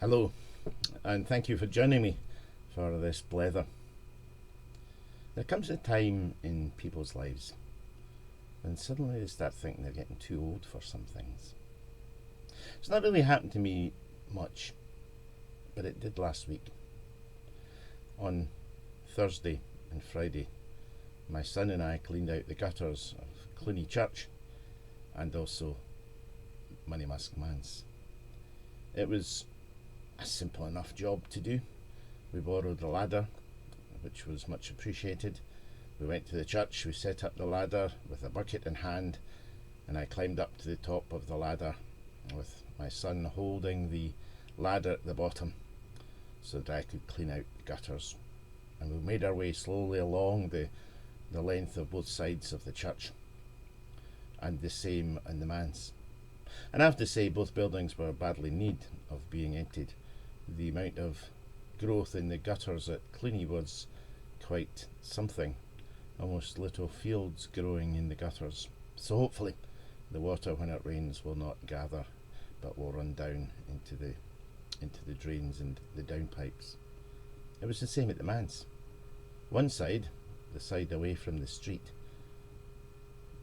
Hello, and thank you for joining me for this blether. There comes a time in people's lives when suddenly they start thinking they're getting too old for some things. It's not really happened to me much, but it did last week. On Thursday and Friday, my son and I cleaned out the gutters of Cluny Church and also Monymusk Manse. It was a simple enough job to do. We borrowed a ladder, which was much appreciated. We went to the church, we set up the ladder with a bucket in hand, and I climbed up to the top of the ladder with my son holding the ladder at the bottom so that I could clean out the gutters. And we made our way slowly along the length of both sides of the church, and the same in the manse. And I have to say, both buildings were badly in need of being emptied. The amount of growth in the gutters at Cluny was quite something. Almost little fields growing in the gutters. So hopefully the water, when it rains, will not gather, but will run down into the drains and the downpipes. It was the same at the manse. One side, the side away from the street,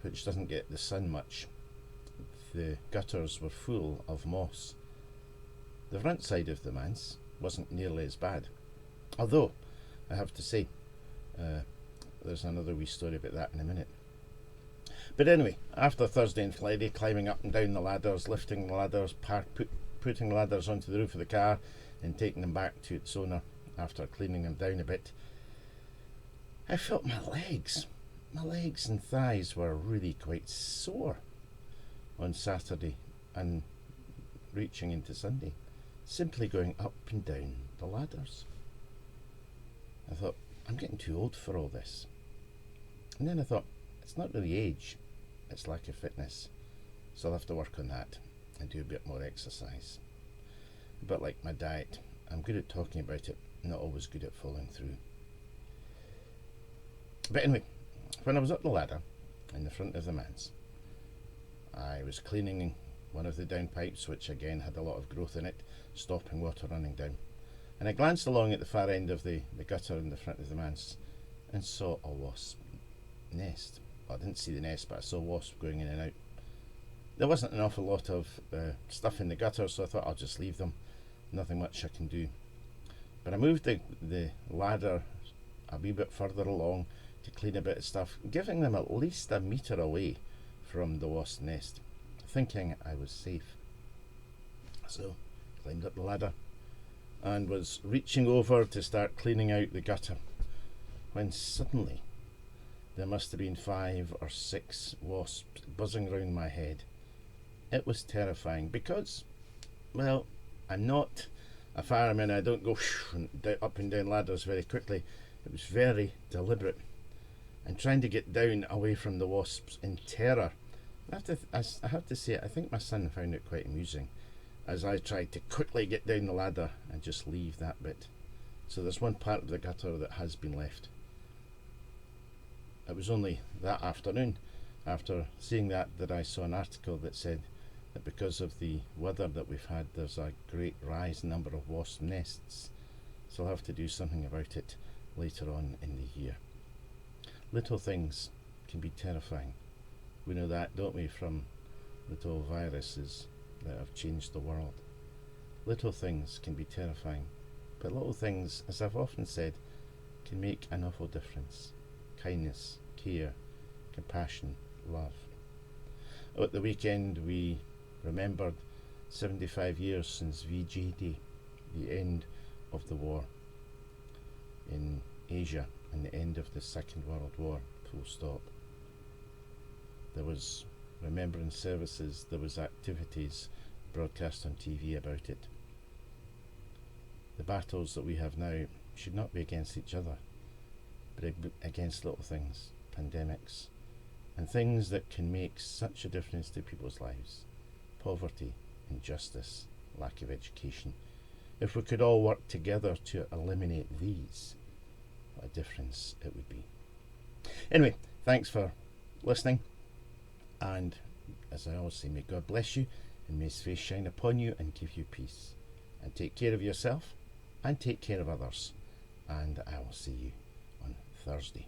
which doesn't get the sun much, the gutters were full of moss. The front side of the manse wasn't nearly as bad, although I have to say there's another wee story about that in a minute. But anyway, after Thursday and Friday, climbing up and down the ladders, lifting the ladders, putting the ladders onto the roof of the car and taking them back to its owner after cleaning them down a bit, I felt my legs and thighs were really quite sore on Saturday and reaching into Sunday, simply going up and down the ladders. I thought, I'm getting too old for all this. And then I thought, it's not really age, it's lack of fitness. So I'll have to work on that and do a bit more exercise. A bit like my diet, I'm good at talking about it, not always good at following through. But anyway, when I was up the ladder in the front of the manse, I was cleaning one of the downpipes, which again had a lot of growth in it, stopping water running down. And I glanced along at the far end of the gutter in the front of the manse and saw a wasp nest. Well, I didn't see the nest, but I saw wasps going in and out. There wasn't an awful lot of stuff in the gutter, so I thought I'll just leave them. Nothing much I can do. But I moved the ladder a wee bit further along to clean a bit of stuff, giving them at least a metre away from the wasp nest, thinking I was safe. So climbed up the ladder and was reaching over to start cleaning out the gutter when suddenly there must have been 5 or 6 wasps buzzing around my head. It was terrifying because, well, I'm not a fireman. I don't go up and down ladders very quickly. It was very deliberate and trying to get down away from the wasps in terror. I have to say, I think my son found it quite amusing as I tried to quickly get down the ladder and just leave that bit. So there's one part of the gutter that has been left. It was only that afternoon, after seeing that I saw an article that said that because of the weather that we've had, there's a great rise in number of wasp nests. So I'll have to do something about it later on in the year. Little things can be terrifying. We know that, don't we, from little viruses that have changed the world. Little things can be terrifying, but little things, as I've often said, can make an awful difference. Kindness, care, compassion, love. At the weekend we remembered 75 years since VJ Day, the end of the war in Asia and the end of the Second World War, full stop. There was remembrance services, there was activities broadcast on TV about it. The battles that we have now should not be against each other, but against little things, pandemics, and things that can make such a difference to people's lives. Poverty, injustice, lack of education. If we could all work together to eliminate these, what a difference it would be. Anyway, thanks for listening, and as I always say, may God bless you and may his face shine upon you and give you peace. and take care of yourself and take care of others. And I will see you on Thursday.